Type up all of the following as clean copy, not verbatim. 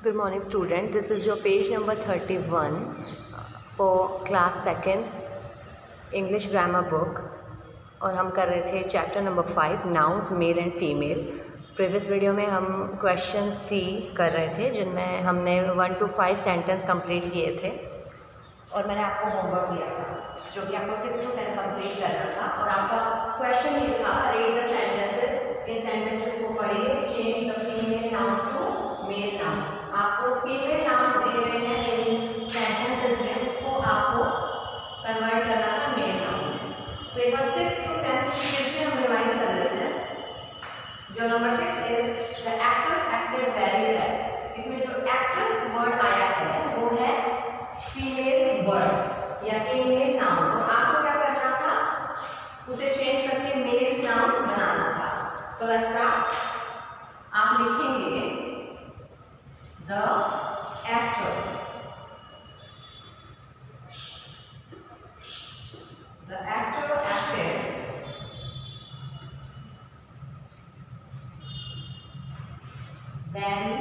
Good morning student, this is your page number 31 for class 2nd English grammar book और हम कर रहे थे chapter number 5 nouns male and female. Previous video में हम question सी कर रहे थे जिनमें हमने 1 to 5 सेंटेंस कंप्लीट किए थे और मैंने आपको होमवर्क दिया था जो कि आपको 6 to 10 कंप्लीट करना था और आपका क्वेश्चन ये था रीड द सेंटेंसेस, इन सेंटेंसेस को पढ़िए, change the female nouns to male noun. आपको फीमेल नाउन्स दिए गए हैं इन सेंटेंसेस में, उसको आपको कन्वर्ट करना था मेल नाउन में। तो एक बार 6 to 10 फिर से हम रिवाइज कर लेते हैं। जो number 6 is the actress acted very well. इसमें जो एक्ट्रेस वर्ड आया है वो है फीमेल वर्ड या फीमेल नाउन और आपको क्या करना था, उसे चेंज करके मेल नाउन बनाना था। So let's start. आप लिखेंगे the actor, the actor acted very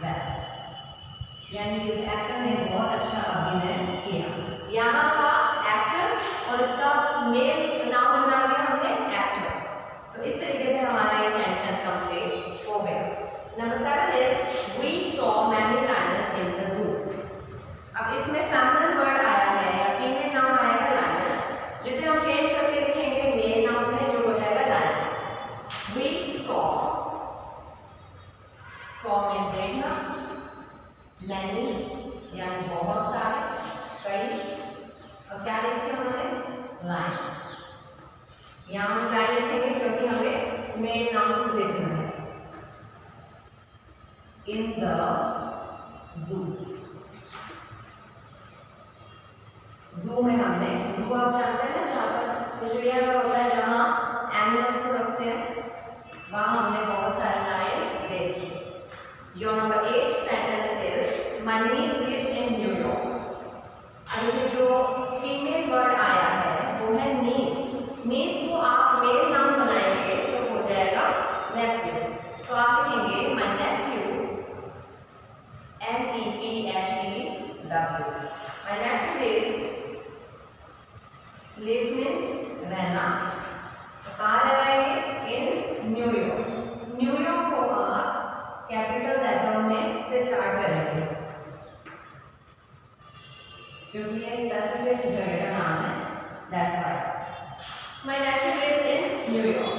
well, यानी इस एक्टर ने बहुत अच्छा अभिनय किया। यहाँ था एक्ट्रेस और इसका मेल नाउन बना दिया हमने एक्टर। तो इस तरीके से हमारा ये सेंटेंस कंप्लीट हो गया। Number 7 is we saw many lions in the zoo. अब इसमें फेमिनिन वर्ड आया है या फीमेल नाउन आया है लायनस, जिसे हम चेंज करके लिखेंगे मेल नाउन में जो हो जाएगा lion. We saw, saw means देखना, मैनी यानी बहुत सारे, कई, और क्या लिखे उन्होंने लाइन। यहाँ हम लाइन लिखेंगे क्योंकि हमें मेल नाउन लिखना है। इन द जू, जू में हमने, जू आप जानते हैं ना जहाँ पर चिड़ियाघर होता है, जहाँ एनिमल्स को रखते हैं, वहाँ हमने बहुत सारे लाइन देखे। Your number 8 sentence is my niece lives in New York। अब इसमें जो फीमेल वर्ड आया है वो है नीस। नीस को आप मेल नाउन बनाएंगे तो हो जाएगा नेफ्यू। तो आप लिखेंगे my nephew, NEPHEW। My nephew lives means रहना, तो कहाँ रह रहा है? In New York. न्यूयॉर्क को आप कैपिटल लेटर में से स्टार्ट करेंगे क्योंकि ये स्पेसिफिक जगह का नाम है, that's why. My nephew lives in New York.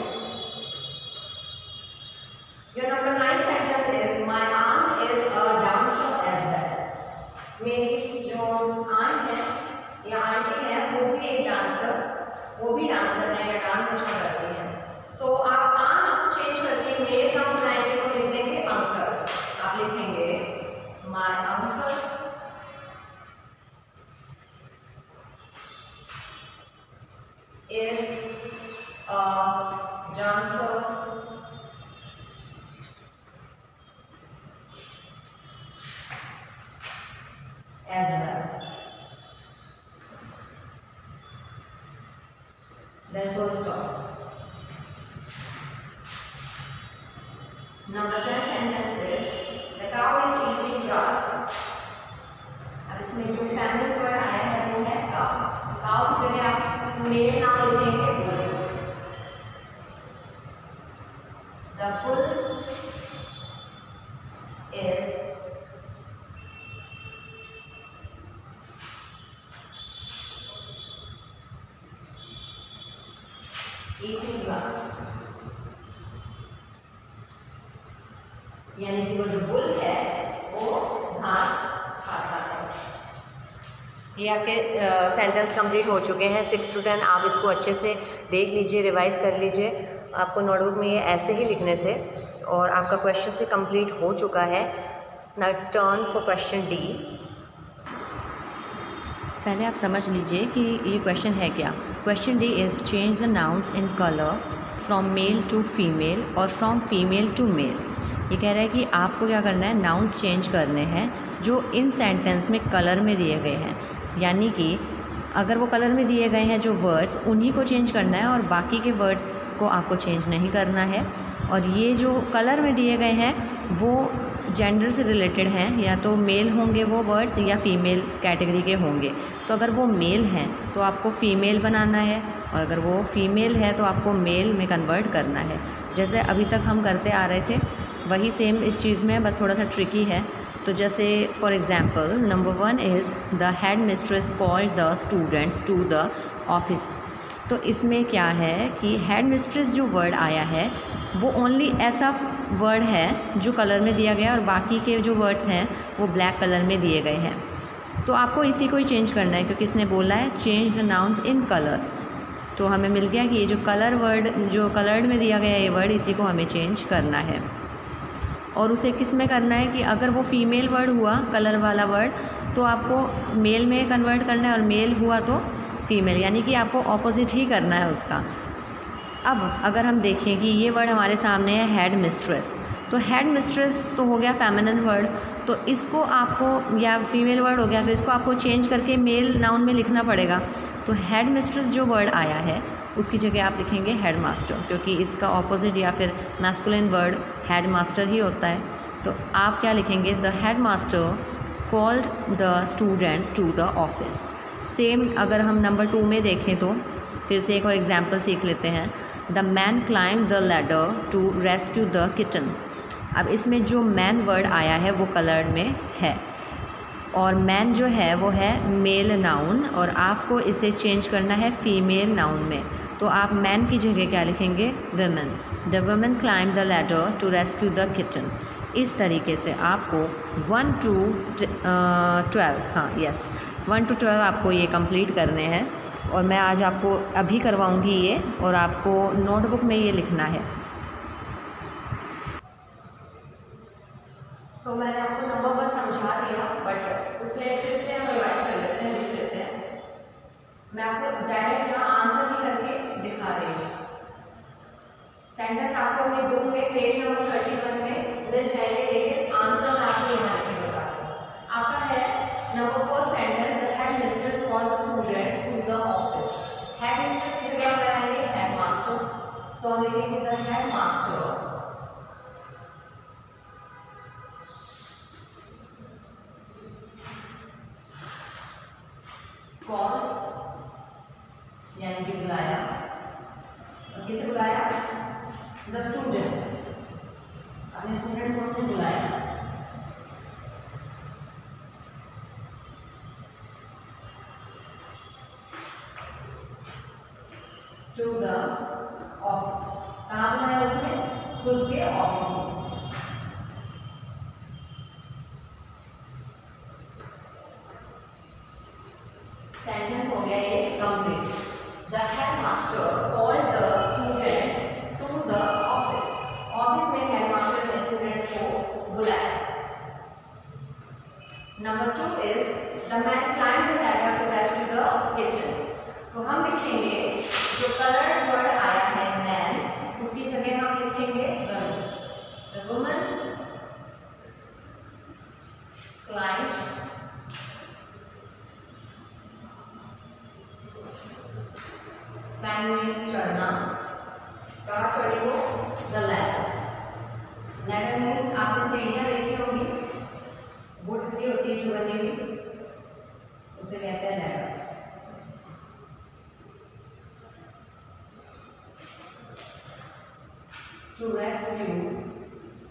Your number 9 sentence is my aunt is a dancer as well. मेरी जो आंट है या आंटी है वो भी एक डांसर, वो भी डांसर है या डांस अच्छा करती है। सो आप आंट चेंज करके मेल नाउन बनाएंगे तो लिख देंगे अंकल। आप लिखेंगे my uncle is a dancer as well. Then full stop. Number 10 sentence is the cow is eating grass। अब इसमें जो feminine word आया है वो है cow। cow की जगह आप मेल नाउन लिखेंगे bull। The bull is eating grass, यानी कि वो जो बुल है वो घास खाता है। ये आपके सेंटेंस कंप्लीट हो चुके हैं 6 to 10। आप इसको अच्छे से देख लीजिए, रिवाइज कर लीजिए। आपको नोटबुक में ये ऐसे ही लिखने थे और आपका क्वेश्चन से कंप्लीट हो चुका है। Now it's turn for question D. पहले आप समझ लीजिए कि ये क्वेश्चन है क्या। Question D is change the nouns in colour from male to female और फ्रॉम फीमेल टू मेल। ये कह रहा है कि आपको क्या करना है, नाउन्स चेंज करने हैं जो इन सेंटेंस में कलर में दिए गए हैं। यानी कि अगर वो कलर में दिए गए हैं जो वर्ड्स, उन्हीं को चेंज करना है और बाकी के वर्ड्स को आपको चेंज नहीं करना है। और ये जो कलर में दिए गए हैं वो जेंडर से रिलेटेड हैं, या तो मेल होंगे वो वर्ड्स या फीमेल कैटेगरी के होंगे। तो अगर वो मेल हैं तो आपको फ़ीमेल बनाना है, और अगर वो फीमेल है तो आपको मेल में कन्वर्ट करना है। जैसे अभी तक हम करते आ रहे थे वही सेम इस चीज़ में, बस थोड़ा सा ट्रिकी है। तो जैसे for example number 1 is the headmistress called the students to the office. तो इसमें क्या है कि हेड मिस्ट्रेस जो वर्ड आया है वो ओनली ऐसा वर्ड है जो कलर में दिया गया है, और बाकी के जो वर्ड्स हैं वो ब्लैक कलर में दिए गए हैं। तो आपको इसी को ही चेंज करना है, क्योंकि इसने बोला है change the nouns in colour. तो हमें मिल गया कि ये जो कलर वर्ड, जो कलर्ड में दिया गया है ये वर्ड, इसी को हमें चेंज करना है। और उसे किस में करना है कि अगर वो फीमेल वर्ड हुआ कलर वाला वर्ड तो आपको मेल में कन्वर्ट करना है, और मेल हुआ तो फीमेल, यानी कि आपको ऑपोजिट ही करना है उसका। अब अगर हम देखें कि ये वर्ड हमारे सामने है हेड मिस्ट्रेस, तो हेड मिस्ट्रेस तो हो गया फेमिनिन वर्ड, तो इसको आपको, या फीमेल वर्ड हो गया, तो इसको आपको चेंज करके मेल नाउन में लिखना पड़ेगा। तो हेड मिस्ट्रेस जो वर्ड आया है उसकी जगह आप लिखेंगे हेड मास्टर, क्योंकि इसका ऑपोजिट या फिर मैस्कुलिन वर्ड हेड मास्टर ही होता है। तो आप क्या लिखेंगे, the headmaster called the students to the office. Same अगर हम नंबर 2 में देखें तो फिर से एक और एग्जाम्पल सीख लेते हैं। The man climb the ladder to rescue the kitchen. अब इसमें जो मैन वर्ड आया है वो कलर में है, और मैन जो है वो है मेल नाउन, और आपको इसे चेंज करना है फीमेल नाउन में। तो आप मैन की जगह क्या लिखेंगे, women. The women climb the ladder to rescue the kitchen. इस तरीके से आपको 1 to 12, हाँ यस, 1 to 12 आपको ये कंप्लीट करने हैं, और मैं आज आपको अभी करवाऊंगी ये, और आपको नोटबुक में ये लिखना है। सो मैंने आपको नंबर 1 समझा दिया, बट उसे फिर से हम रिवाइज कर लेते हैं, लिख लेते हैं। मैं आपको डायरेक्ट यहाँ आंसर ही करके दिखा रही हूँ। सेंटेंस आपको अपनी बुक में पेज नंबर 31 में मिल जाएंगे, लेकिन आंसर मैं आपको यहाँ लिख के बता रही हूँ। आपका है number 4 sentence, the headmistress called the students to the office. Headmistress की जगह क्या आएंगे, हेड मास्टर। सो हम लिखेंगे द हेड मास्टर कॉल्ड, यानी कि बुलाया, और किसे बुलाया, द स्टूडेंट्स, अपने स्टूडेंट्स को उसने बुलाया। टू द ऑफिस, कहाँ बुलाया उसने, खुद के ऑफिस में। सेंटेंस हो गया ये complete. The headmaster called the students to the office. Office में हेड मास्टर ने स्टूडेंट्स को बुलाया। Number 2 is the man climb the ladder to rescue the kitchen. तो हम लिखेंगे जो कलर्ड वर्ड आया है मैन, उसकी जगह हम लिखेंगे woman. The woman climb climb means चढ़ना, कहाँ चढ़ी हो, द लैडर। लैडर मीन्स आपने सीढ़ियाँ देखी होंगी, वुड की होती है जो बनी हुई, उसे कहते हैं ladder. To rescue,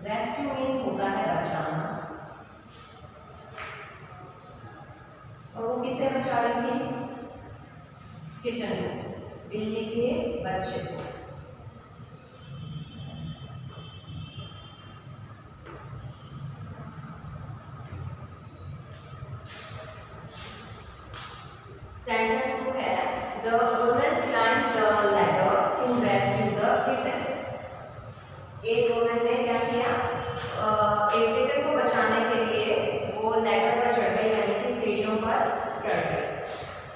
rescue means होता है बचाना, और वो किसे बचा रही थी, किचन को, बिल्ली के बच्चे को। सेंटेंस 2 है the woman climb the ladder to rescue the kitten. एक वुमन ने क्या किया, एक किटन को बचाने के लिए वो लैडर पर चढ़ गई, यानी कि सीढ़ियों पर चढ़ गई,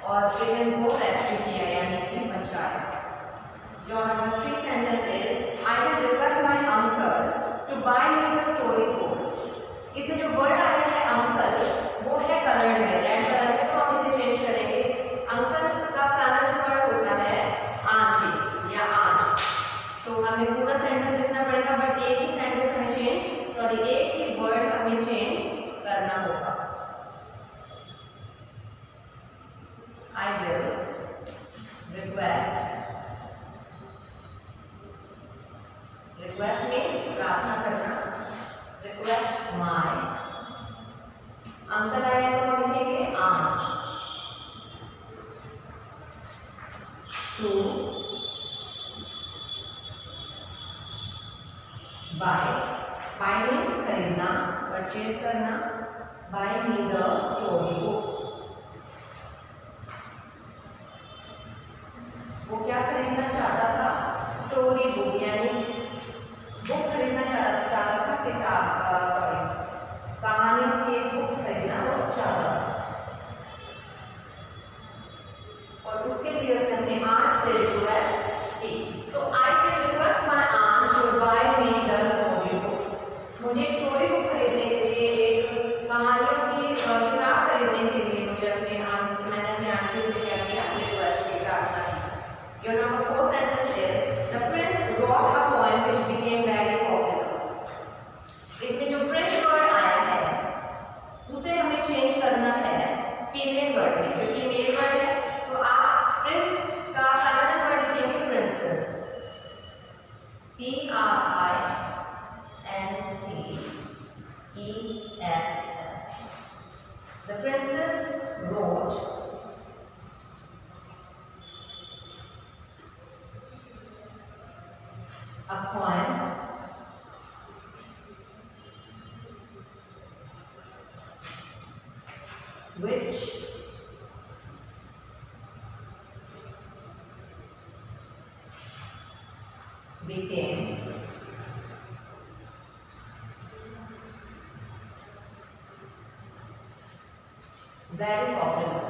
और किटन को रेस्क्यू किया, यानी कि बचाया। Your number 3 sentence is I will request my uncle to buy me the story book। इसे जो वर्ड आया है अंकल वो है कलर्ड में, रेड कलर में, तो हम इसे चेंज करेंगे। अंकल का फेमिनिन वर्ड होता है आंटी या आंट। तो हमें पूरा सेंटेंस लिखना पड़ेगा, बट एक ही सेंटेंस हमें चेंज, सॉरी केवल एक ही वर्ड हमें चेंज करना होगा। I will request means प्रार्थना करना। request my अंकल आया तो हम लिखेंगे aunt to buy means खरीदना, परचेज करना। buy me the story book, वो क्या खरीदना चाहता था? स्टोरी बुक, यानी बुक खरीदना चाहता था, किताब कहानियों की एक बुक खरीदना वो चाहता था। और उसके लिए उसने अपने आंट से रिक्वेस्ट की। So I can request my aunt to buy me the story book, मुझे स्टोरी बुक खरीदने के लिए, एक कहानियों की किताब खरीदने के लिए मुझे मैंने अपने आंटी से क्या किया? रिक्वेस्ट की, प्रार्थना की। Your number 4 sentence is the prince wrote a poem which became very popular. इसमें जो prince word आया है उसे हमें चेंज करना है फीमेल वर्ड में, क्योंकि मेल वर्ड है तो आप prince का फेमिनिन वर्ड लिखेंगे princess, PRINCESS। The princess wrote a poem which became very popular.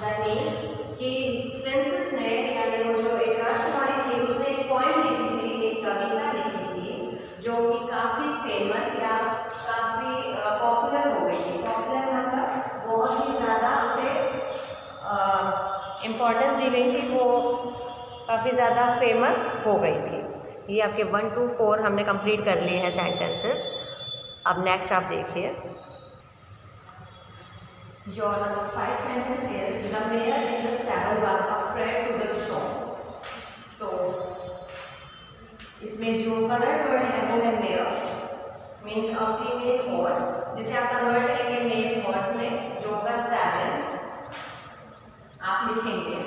That means कि प्रिंसेस ने, यानी वो जो एक राजकुमारी थी, उसने एक पोएम लिखी थी, एक कविता लिखी थी जो कि काफ़ी फेमस या काफ़ी पॉपुलर हो गई थी। पॉपुलर मतलब बहुत ही ज़्यादा उसे इम्पोर्टेंस दी गई थी, वो काफ़ी ज़्यादा फेमस हो गई थी। ये आपके 1 to 4 हमने कंप्लीट कर लिए हैं सेंटेंसेस। अब नेक्स्ट आप देखिए। Your number 5 sentence is the mayor in the stable was afraid to the storm. So इसमें जो कलर्ड वर्ड है वो है mayor, means a female horse, जिसे आप कन्वर्ट करेंगे मेल हॉर्स में, जो होगा स्टैलियन। आप लिखेंगे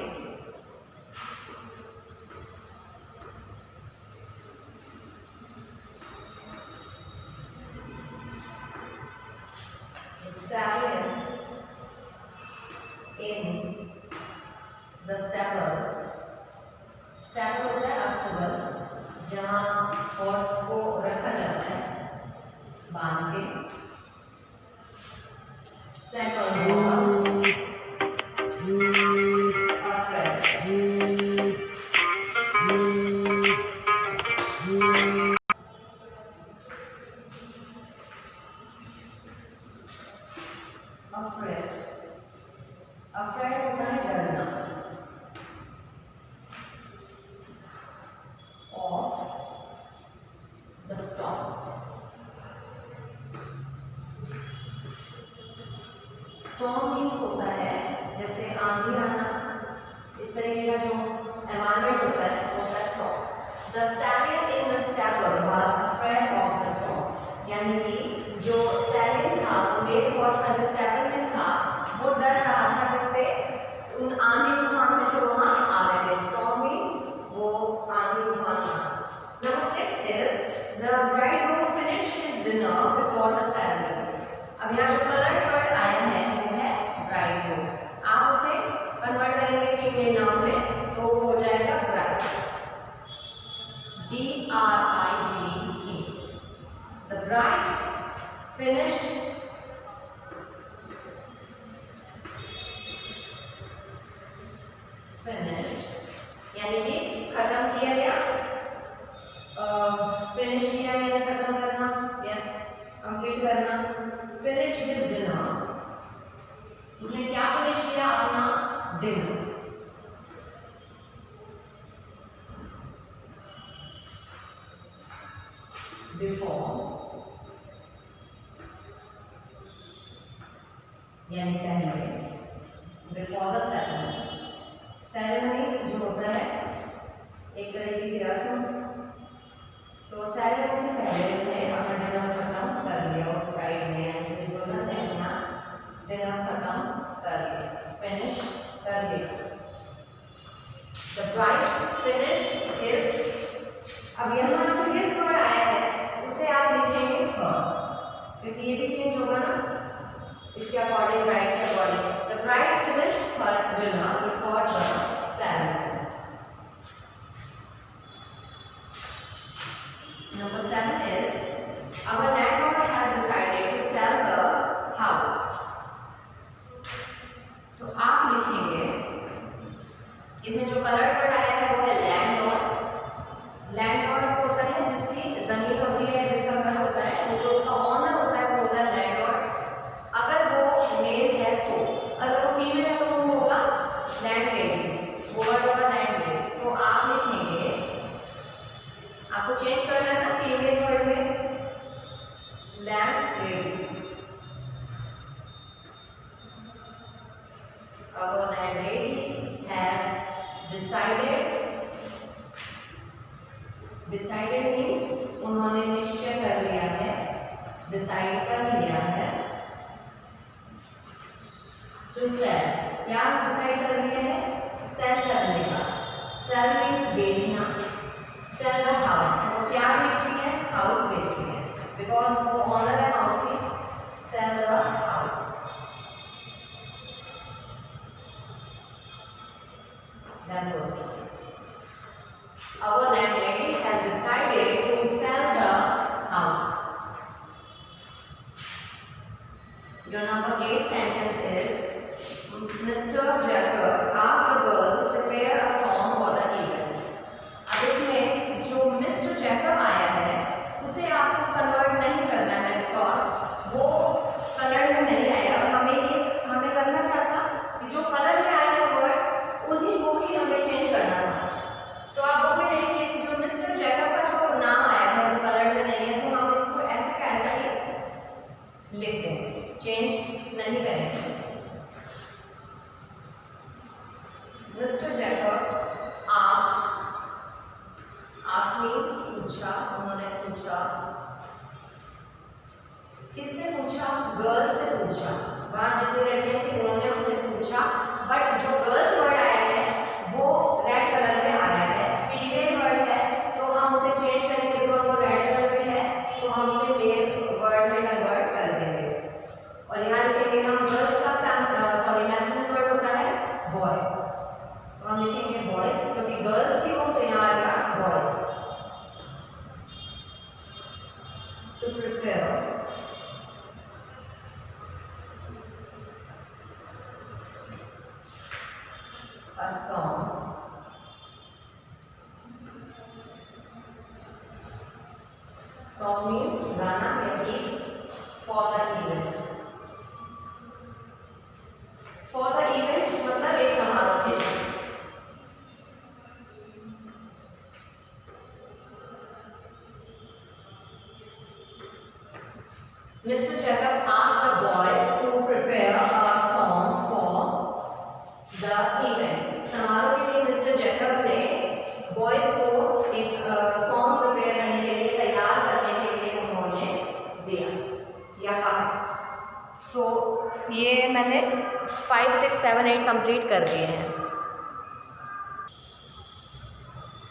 stallion in the stable। Stable होता है अस्तबल, जहाँ हॉर्स को रखा जाता है बांध के। स्टैबल अफ्रेड होता है डरना। Of the storm, storm means होता है जैसे आंधी आना, इस तरीके का जो एनवायरमेंट होता है वो होता है storm. The stallion in the stable was afraid of the storm, यानी कि जो स्टैलियन था, मेल हॉर्स का जो स्टैबल में था, वो डर रहा था किससे? उन आंधी तूफान से जो वहां आ रहे थे। स्टॉर्म मीन्स वो आंधी तूफान था। Number 6 is the bridegroom finished his dinner before the ceremony. अब यहाँ जो कलर्ड वर्ड आया है वो है ब्राइडग्रूम। आप उसे कन्वर्ट करेंगे फीमेल नाउन में तो वो हो जाएगा bride, BRIDE। The bride finished यानी कि खत्म किया या फिनिश किया यानी खत्म करना, यस कंप्लीट करना। फिनिश हिज डिनर यानी पहले, बिफोर द सेरेमनी। सेरेमनी जो होता है एक तरह की रस्म, तो सेरेमनी से पहले उसने अपना डिनर खत्म कर लिया उस ब्राइड ने, यानी कि दुल्हन ने अपना डिनर खत्म कर लिया, फिनिश कर लिया। The bride finished his, अब यहाँ जो his वर्ड आया है उसे आप लिखेंगे her, क्योंकि ये भी चेंज होगा ना इसके अकॉर्डिंग, ब्राइड के according. The bride finished her dinner before the ceremony. Number 7 is our landlord has decided to sell the house. तो आप लिखेंगे, इसमें जो कलर वर्ड आया है वो है लैंडलॉर्ड। लैंडलॉर्ड होता है जिसकी जमीन होती है, जिसका घर होता है, वो जो उसका ऑनर होता है वो होता है लैंडलॉर्ड। अगर वो मेल है तो, अगर वो फीमेल है तो वो होगा लैंडलेडी, वो वर्ड होगा लैंडलेडी। तो आप लिखेंगे, आपको चेंज करना है ना फीमेल वर्ड में, landlady. Our landlady has decided means उन्होंने निश्चय कर लिया है, डिसाइड कर लिया है। जो सेल, क्या डिसाइड कर लिया है, सेल करने का। सेल मीन्स बेचना, सेल द हाउस, वो क्या बेच रही है, हाउस बेच रही है, बिकॉज वो ऑनर है हाउस की। Sell the house, that was it. Our landlady has decided to sell the house. Your number 8 sentence is Mr. Jacob asked the girls to prepare a song for the event. अब इसमें जो Mr. Jacob आया है उसे आपको convert नहीं करना है, बिकॉज वो कलर में नहीं आया, और हमें करना क्या था कि जो कलर में आया है वर्ड उन्हीं को ही हमें चेंज करना था। तो आप वो भी देखिए कि जो मिस्टर जैकब का जो नाम आया है वो कलर में नहीं है, तो हम इसको ऐसे का ऐसा ही लिख देंगे, चेंज नहीं करेंगे। Mister Jacob asked, ask means पूछा, उन्होंने पूछा। किससे पूछा, गर्ल्स से पूछा। वहां जितनी लड़कियां थी उन्होंने उनसे पूछा, बट जो गर्ल्स वर्ड आया है वो रेड कलर में आया है। फीमेल वर्ड है तो हम उसे चेंज करेंगे, बिकॉज वो रेड कलर में है तो हम उसे मेल वर्ड में कन्वर्ट कर देंगे। और यहाँ लिखेंगे हम गर्ल्स का मैस्कुलिन वर्ड होता है बॉय, तो हम लिखेंगे बॉयज, क्योंकि गर्ल्स की हो तो यहाँ आएगा boys. To prepare a song means गाना या गीत for the event। for the event मतलब एक समारोह के लिए। Mr. Jacob asked the boys to prepare a song for the event। समारोह के लिए मिस्टर जैकब ने बॉयज को एक सॉन्ग प्रिपेयर करने के लिए, तैयार करने के लिए उन्होंने दिया या कहा। सो ये मैंने 5, 6, 7, 8 कंप्लीट कर दिए हैं।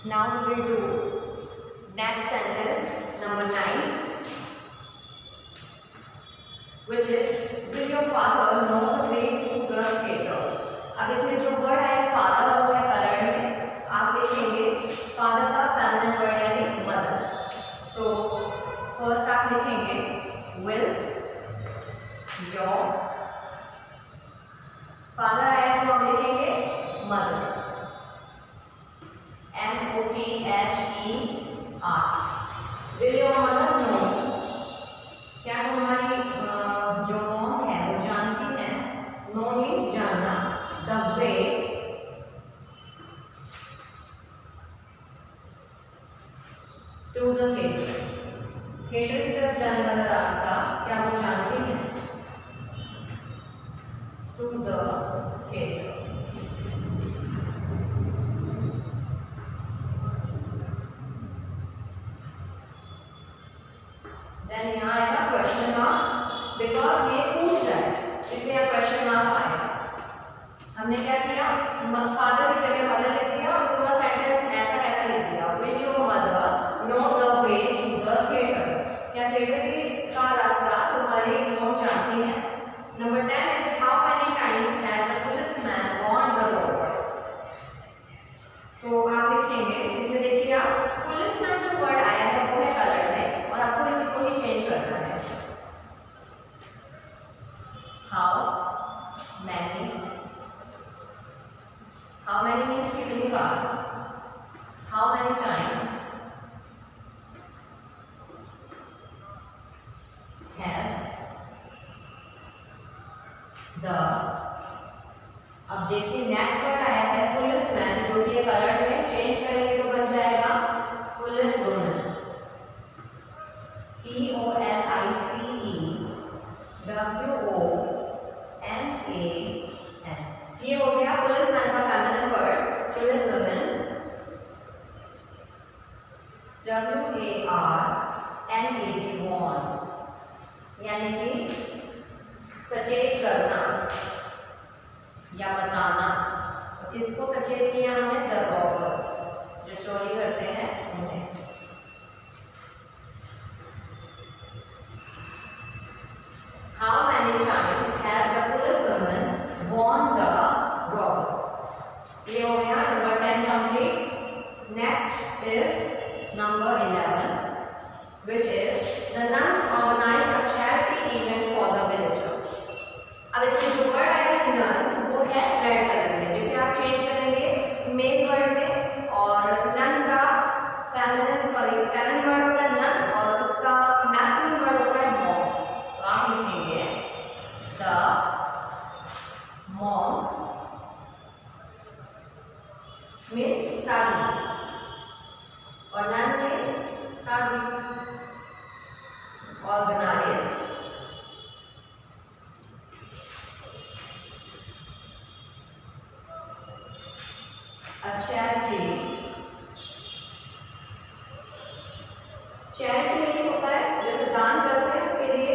Now we will do next sentence number 9, which is will your father know the way to the theater। अब इसमें जो वर्ड आया फादर वो है कलर में, आप लिखेंगे फादर का फेमिनिन वर्ड यानी मदर। सो फर्स्ट आप लिखेंगे विल योर फादर आया तो हम लिखेंगे mother, MOTHER। Will your mother know, क्या तुम्हारी जो मॉम है वो जानती है, नो मीन्स जानना, the way to the theater। Theatre की तरफ जाने वाला रास्ता क्या वो जानती है। to the theater. Then यहाँ आएगा क्वेश्चन मार्क, बिकॉज ये पूछ रहा है इसलिए यहाँ क्वेश्चन मार्क आएगा। हमने क्या किया, फादर की जगह मदर लिख दिया और पूरा सेंटेंस ऐसा ऐसा लिख दिया, will your mother know the way to the theatre, क्या थिएटर का रास्ता तुम्हारी मॉम जानती है। Number 10 is how many times has the policeman warned the robbers. तो आप लिखेंगे इसमें, देखिए आप पुलिसमैन जो वर्ड आया है वो है कलर में और आपको इसी को ही चेंज करना है। हाउ मैनी मीन्स कितनी बार, how many times has the. अब देखिए नेक्स्ट वर्ड आया है पुलिसमैन, जो कि कलर में चेंज करेंगे तो बन जाएगा पुलिस वुमन, POLICEWOMAN। ये हो गया पुलिसमैन का feminine word, police woman, WARNED, warn, यानी कि सचेत करना या बताना। तो इसको सचेत किया हमने द रॉबर्स, जो चोरी करते हैं उन्हें। How many times has the policeman warned the robbers. ये हो गया number 10 complete. Next is number 11, which is the nuns organize a charity event for the villagers। अब इसमें जो वर्ड आया है nuns वो है रेड कलर में, जिसे आप चेंज करेंगे मेन वर्ड में, और नन का फेमिनिन वर्ड होता है नन और उसका मैस्कुलिन वर्ड होता है मॉम। तो आप लिखेंगे द मॉम मीन्स सादी और नन मीन्स सादी। Organize a charity। Charity means होता है जैसे दान करते हैं उसके लिए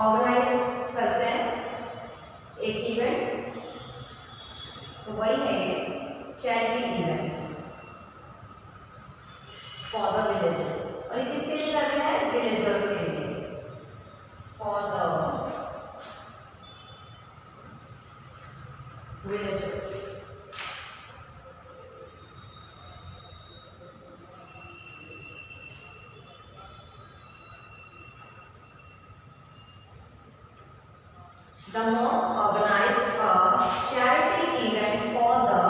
ऑर्गेनाइज करते हैं एक इवेंट, तो वही है ये charity event for the villagers. और ये किसके लिए कर रहे हैं, विलेजर्स के लिए, for the villagers. The monk organized a charity event for the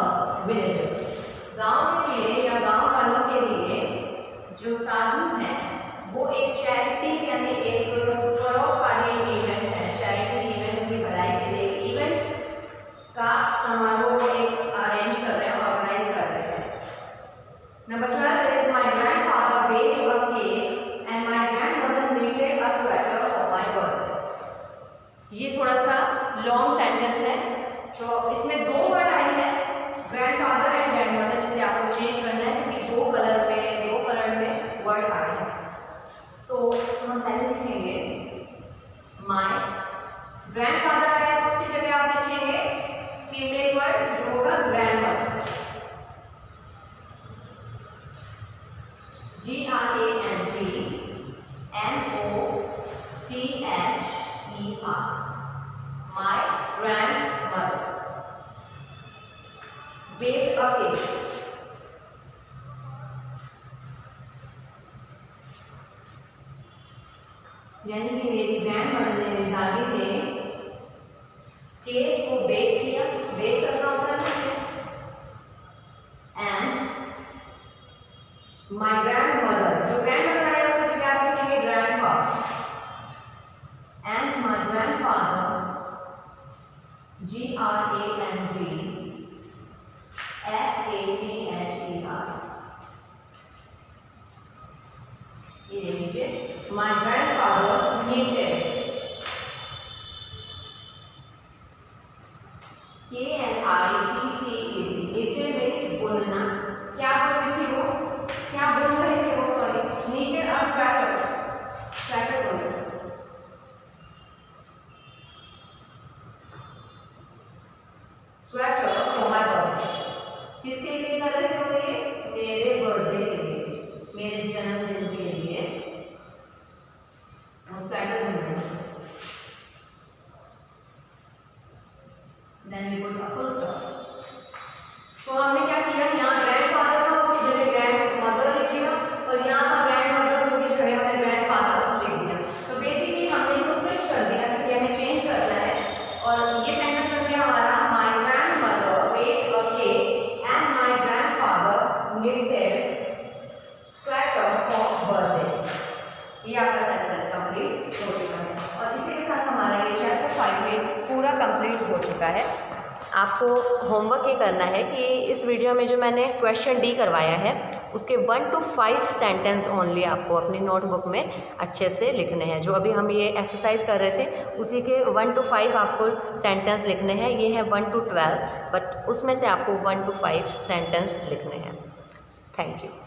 villagers। गांव के लिए या गांव वालों के लिए जो साधु हैं वो एक चैरिटी यानी एक परोपकारी इवेंट है, चैरिटी इवेंट की भलाई के लिए इवेंट का समारोह एक अरेंज कर रहे हैं, ऑर्गेनाइज कर रहे हैं। Number 12 is my grandfather baked a cake and my grandmother knitted a sweater for my birthday। ये थोड़ा सा लॉन्ग सेंटेंस है, तो इसमें दो वर्ड आए हैं ग्रैंडफादर एंड ग्रैंडमदर, जिसे आपको चेंज करना है क्योंकि दो कलर में वर्ड आए हैं। सो हम पहले लिखेंगे माय ग्रैंडफादर आया तो उसकी जगह आप लिखेंगे फीमेल वर्ड जो होगा grandmother, GRANDMOTHER, my grandmother baked a cake, यानी कि मेरी ग्रैंडमदर ने, मेरी दादी ने केक को बेक किया, बेक करना होता है, एंड माय ग्रैंडमदर, जो ग्रैंडमदर आया उसकी जगह आप लिखेंगे grandfather, and my grandfather GRANDFATHER, ये देख लीजिए, my grandfather knitted KNITTED, knitted means बुनना। क्या बोल रही थी वो, क्या बोल रहे थे वो, sorry, knitted a sweater, sweater बोल रहे थे। स्वेटर फॉर माय बर्थडे, किसके लिए कर रहे थे वो ये, मेरे बर्थडे के लिए, मेरे जन्मदिन के लिए वो स्वेटर बुन रहे थे। Then we put a full stop. तो हमने क्या किया, यहाँ ग्रैंडफादर था उसकी जगह ग्रैंडमदर लिख दिया, और यहाँ का ग्रैंडमदर की जगह हमने ग्रैंडफादर लिख दिया। तो बेसिकली हमने इसको स्विच कर दिया क्योंकि हमें चेंज करना है। और ये सेंटेंस बन गया हमारा, my grandmother baked a cake and my grandfather knitted sweater for birthday. ये आपका सेंटेंस कंप्लीट हो चुका है, और इसी के साथ हमारा ये चैप्टर 5 में पूरा कंप्लीट हो चुका है। आपको होमवर्क ये करना है कि इस वीडियो में जो मैंने क्वेश्चन डी करवाया है उसके 1 to 5 सेंटेंस ओनली आपको अपनी नोटबुक में अच्छे से लिखने हैं। जो अभी हम ये एक्सरसाइज कर रहे थे उसी के 1 to 5 आपको सेंटेंस लिखने हैं। ये है 1 to 12, बट उसमें से आपको 1 to 5 सेंटेंस लिखने हैं। Thank you.